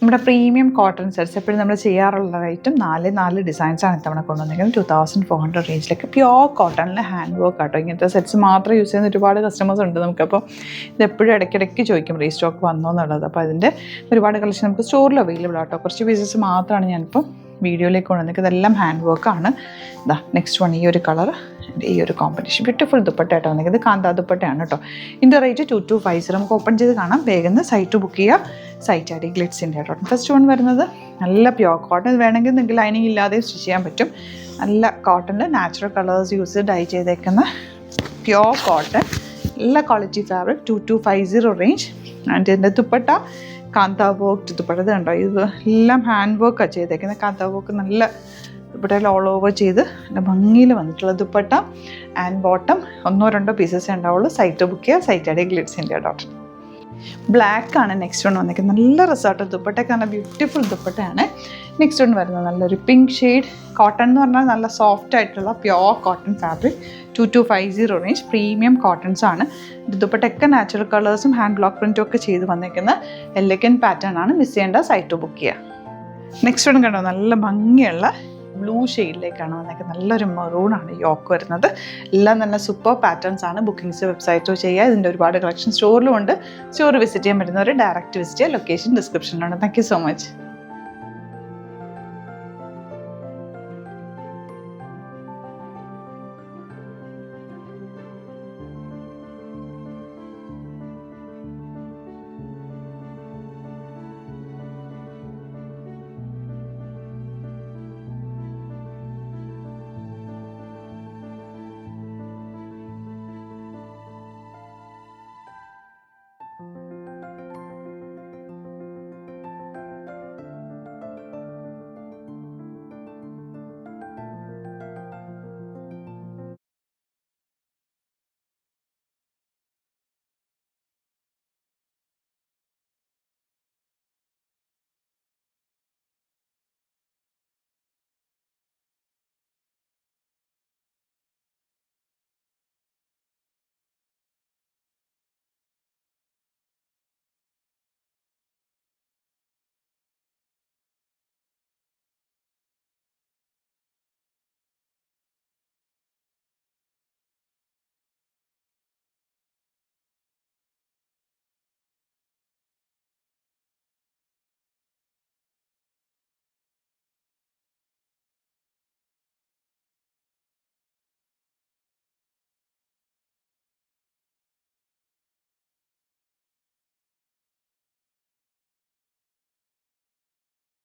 നമ്മുടെ premium cotton sets എപ്പോഴും നമ്മൾ ചെയ്യാറുള്ള ഐറ്റം 4 ഡിസൈൻസാണ് ഇത്തവണ കൊണ്ടുവന്നിരിക്കുന്നത്. 2400 റേഞ്ചിലേക്ക് പ്യോർ കോട്ടണിൽ ഹാൻഡ് വർക്ക് ആട്ടോ. ഇങ്ങനത്തെ സെറ്റ്സ് മാത്രം യൂസ് ചെയ്യുന്ന ഒരുപാട് കസ്റ്റമേഴ്സ് ഉണ്ട് നമുക്കപ്പോൾ. ഇതെപ്പോഴും ഇടയ്ക്കിടയ്ക്ക് ചോദിക്കും റീസ്റ്റോക്ക് വന്നോ എന്നുള്ളത്. അപ്പോൾ അതിൻ്റെ ഒരുപാട് കളക്ഷൻ നമുക്ക് സ്റ്റോറിൽ അവൈലബിൾ ആട്ടോ. കുറച്ച് പീസസ് മാത്രമാണ് ഞാനിപ്പോൾ വീഡിയോയിലേക്ക് കൊണ്ടുവന്നിരിക്കുന്നത്. ഇതെല്ലാം ഹാൻഡ് വർക്കാണ്. ഇതാ നെക്സ്റ്റ് വൺ, ഈ ഒരു കളർ, ഈ ഒരു കോമ്പിനേഷൻ ബ്യൂട്ടിഫുൾ ദുപ്പട്ടയായിട്ടോ വന്നിരിക്കുന്നത്. ഇത് കാന്താ ദുപ്പട്ടയാണ് കേട്ടോ. ഇതിൻ്റെ റേറ്റ് 2250. നമുക്ക് ഓപ്പൺ ചെയ്ത് കാണാം. വേഗം സൈറ്റ് ബുക്ക് ചെയ്യുക. സൈറ്റ് ആടി ഗ്ലിറ്റ്സിൻ്റെ കേട്ടോ. ഫസ്റ്റ് വൺ വരുന്നത് നല്ല പ്യോർ കോട്ടൺ. വേണമെങ്കിൽ നിങ്ങൾക്ക് ലൈനിങ് ഇല്ലാതെ സ്റ്റിച്ച് ചെയ്യാൻ പറ്റും. നല്ല കോട്ടണിൽ നാച്ചുറൽ കളേഴ്സ് യൂസ് ഡൈ ചെയ്തേക്കുന്ന പ്യോർ കോട്ടൺ, നല്ല ക്വാളിറ്റി ഫാബ്രിക്, 2250 റേഞ്ച്. ആൻഡ് ഇതിൻ്റെ ദുപ്പട്ട കാന്താ വർക്ക് ദുപ്പട്ട. ഇത് കണ്ടോ, ഇത് എല്ലാം ഹാൻഡ് വർക്കാണ് ചെയ്തേക്കുന്നത്. കാന്താ വർക്ക് നല്ല ദുപ്പട്ടയിൽ ഓൾ ഓവർ ചെയ്ത് നല്ല ഭംഗിയിൽ വന്നിട്ടുള്ള ദുപ്പട്ട. ആൻഡ് ബോട്ടം 1-2 പീസസേ ഉണ്ടാവുള്ളൂ. സൈറ്റ് ബുക്ക് ചെയ്യുക. സൈറ്റ് ആടി ഗ്ലിറ്റ്സിൻ്റെ ഡോട്ട്. ബ്ലാക്ക് ആണ് നെക്സ്റ്റ് വൺ വന്നിരിക്കുന്നത്. നല്ല റിസോർട്ട് ദുപ്പട്ടയൊക്കെ നല്ല ബ്യൂട്ടിഫുൾ ദുപ്പട്ടയാണ്. നെക്സ്റ്റ് വൺ വരുന്നത് നല്ലൊരു പിങ്ക് ഷെയ്ഡ്. കോട്ടൺ എന്ന് പറഞ്ഞാൽ നല്ല സോഫ്റ്റ് ആയിട്ടുള്ള pure cotton fabric, 2250 range. Premium cottons ആണ്. ദുപ്പട്ടയൊക്കെ നാച്ചുറൽ കളേഴ്സും ഹാൻഡ് ബ്ലോക്ക് പ്രിൻറ്റും ഒക്കെ ചെയ്ത് വന്നിരിക്കുന്ന എലഗൻ പാറ്റേൺ ആണ്. മിസ് ചെയ്യേണ്ട, സൈറ്റ് ബുക്ക് ചെയ്യുക. നെക്സ്റ്റ് വൺ കണ്ടോ, നല്ല ഭംഗിയുള്ള ബ്ലൂ ഷെയ്ഡിലേക്കാണ് വന്നേക്കുന്നത്. നല്ലൊരു മെറൂണാണ് യോക്ക് വരുന്നത്. എല്ലാം തന്നെ സൂപ്പർ പാറ്റേൺസ് ആണ്. ബുക്കിംഗ്സ് വെബ്സൈറ്റോ ചെയ്യുക. ഇതിൻ്റെ ഒരുപാട് കളക്ഷൻ സ്റ്റോറിലും ഉണ്ട്. സ്റ്റോർ വിസിറ്റ് ചെയ്യാൻ പറ്റുന്നവർ ഡയറക്റ്റ് വിസിറ്റ് ചെയ്യുക. ലൊക്കേഷൻ ഡിസ്ക്രിപ്ഷനിലാണ്. Thank you so much.